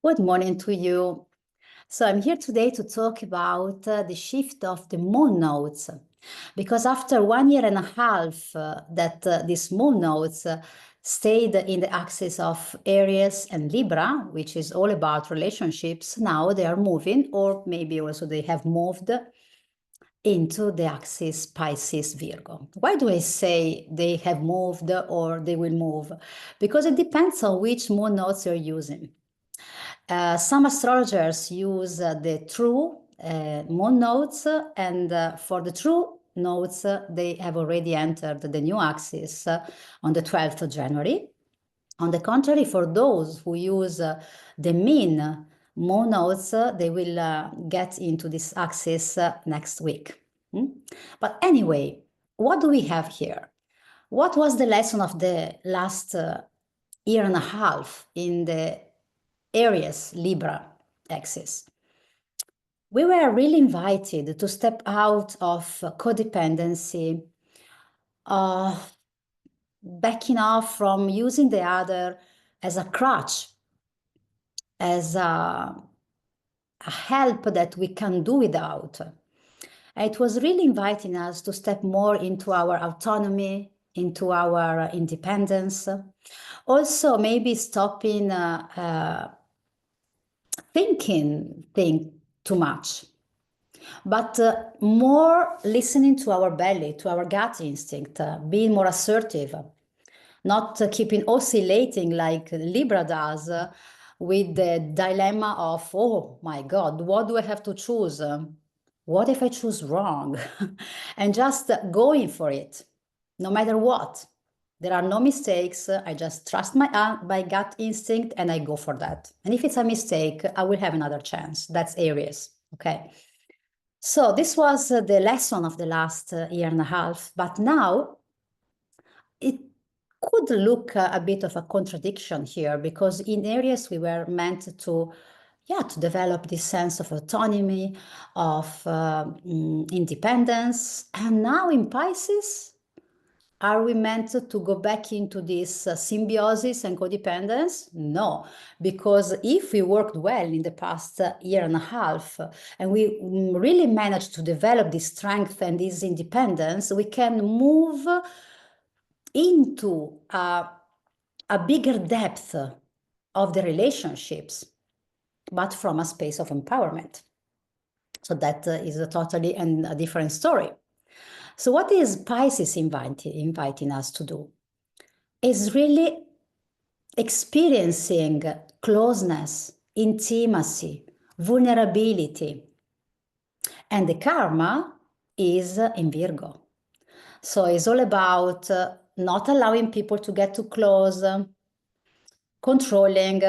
Good morning to you. So I'm here today to talk about the shift of the moon nodes, because after 1.5 years that these moon nodes stayed in the axis of Aries and Libra, which is all about relationships, now they are moving, or maybe also they have moved into the axis Pisces-Virgo. Why do I say they have moved or they will move? Because it depends on which moon nodes you're using. Some astrologers use the true moon nodes, and for the true nodes, they have already entered the new axis on the 12th of January. On the contrary, for those who use the mean moon nodes, they will get into this axis next week. But anyway, what do we have here? What was the lesson of the last 1.5 years in the Aries-Libra axis? We were really invited to step out of codependency, backing off from using the other as a crutch, as a help that we can do without. It was really inviting us to step more into our autonomy, into our independence. Also, maybe stopping thinking too much, but more listening to our belly, to our gut instinct, being more assertive, not keeping oscillating like Libra does with the dilemma of, oh my God, what do I have to choose? What if I choose wrong? And just going for it, no matter what. There are no mistakes. I just trust my gut instinct and I go for that. And if it's a mistake, I will have another chance. That's Aries, okay? So this was the lesson of the last 1.5 years, but now it could look a bit of a contradiction here, because in Aries we were meant to develop this sense of autonomy, of independence, and now in Pisces, are we meant to go back into this symbiosis and codependence? No, because if we worked well in the past 1.5 years and we really managed to develop this strength and this independence, we can move into a bigger depth of the relationships, but from a space of empowerment. So that is a totally and a different story. So what is Pisces inviting us to do? Is really experiencing closeness, intimacy, vulnerability. And the karma is in Virgo. So it's all about not allowing people to get too close, controlling,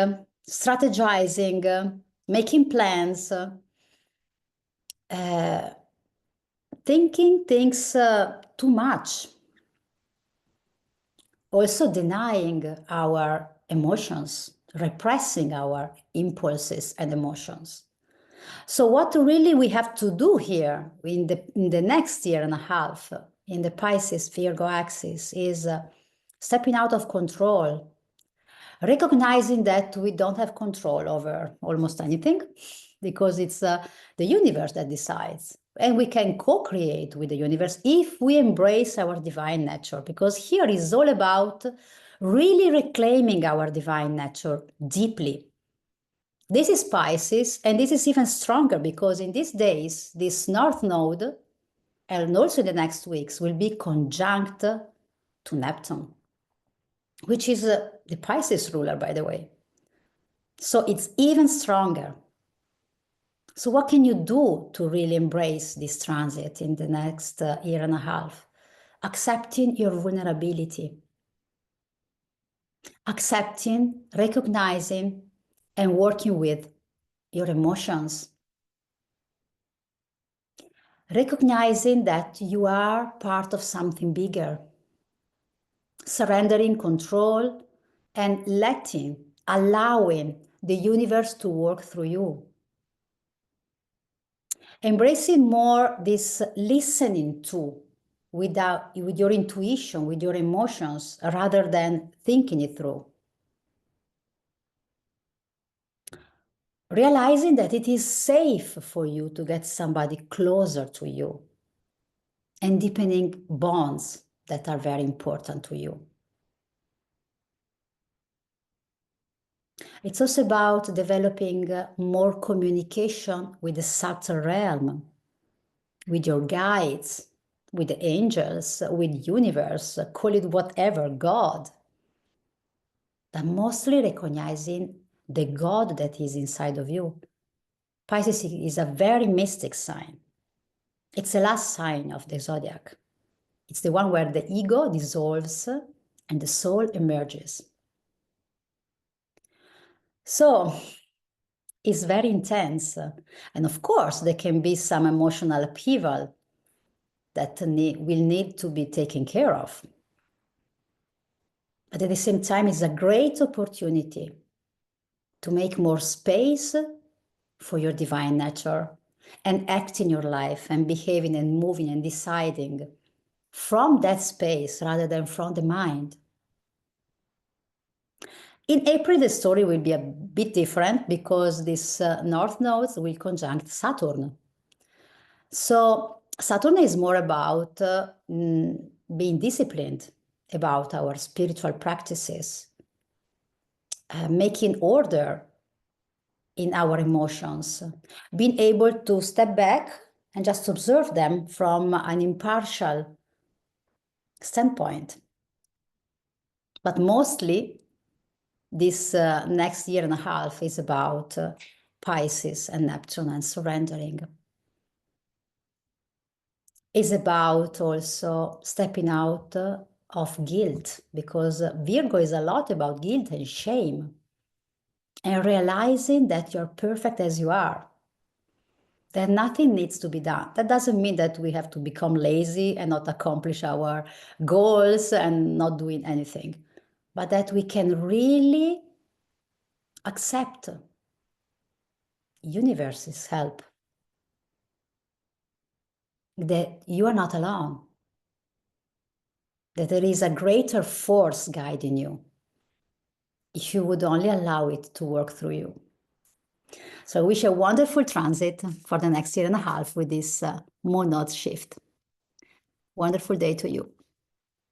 strategizing, making plans, thinking things too much. Also denying our emotions, repressing our impulses and emotions. So what really we have to do here in the next 1.5 years in the Pisces-Virgo axis is stepping out of control, recognizing that we don't have control over almost anything, because it's the universe that decides. And we can co-create with the universe if we embrace our divine nature, because here is all about really reclaiming our divine nature deeply. This is Pisces, and this is even stronger because in these days, this North Node, and also in the next weeks, will be conjunct to Neptune, which is the Pisces ruler, by the way. So it's even stronger. So what can you do to really embrace this transit in the next 1.5 years? Accepting your vulnerability. Accepting, recognizing, and working with your emotions. Recognizing that you are part of something bigger. Surrendering control and allowing the universe to work through you. Embracing more this listening to with your intuition, with your emotions, rather than thinking it through. realizing that it is safe for you to get somebody closer to you and deepening bonds that are very important to you. It's also about developing more communication with the subtle realm, with your guides, with the angels, with universe, call it whatever, God. But mostly recognizing the God that is inside of you. Pisces is a very mystic sign. It's the last sign of the zodiac. It's the one where the ego dissolves and the soul emerges. So it's very intense. And of course, there can be some emotional upheaval that will need to be taken care of. But at the same time, it's a great opportunity to make more space for your divine nature and act in your life and behaving and moving and deciding from that space rather than from the mind. In April, the story will be a bit different because this North Node will conjunct Saturn. So Saturn is more about being disciplined about our spiritual practices, making order in our emotions, being able to step back and just observe them from an impartial standpoint. But mostly, this next year and a half is about Pisces and Neptune and surrendering. It's about also stepping out of guilt, because Virgo is a lot about guilt and shame, and realizing that you're perfect as you are, that nothing needs to be done. That doesn't mean that we have to become lazy and not accomplish our goals and not doing anything, but that we can really accept universe's help, that you are not alone, that there is a greater force guiding you if you would only allow it to work through you. So I wish a wonderful transit for the next year and a half with this moon node shift. Wonderful day to you.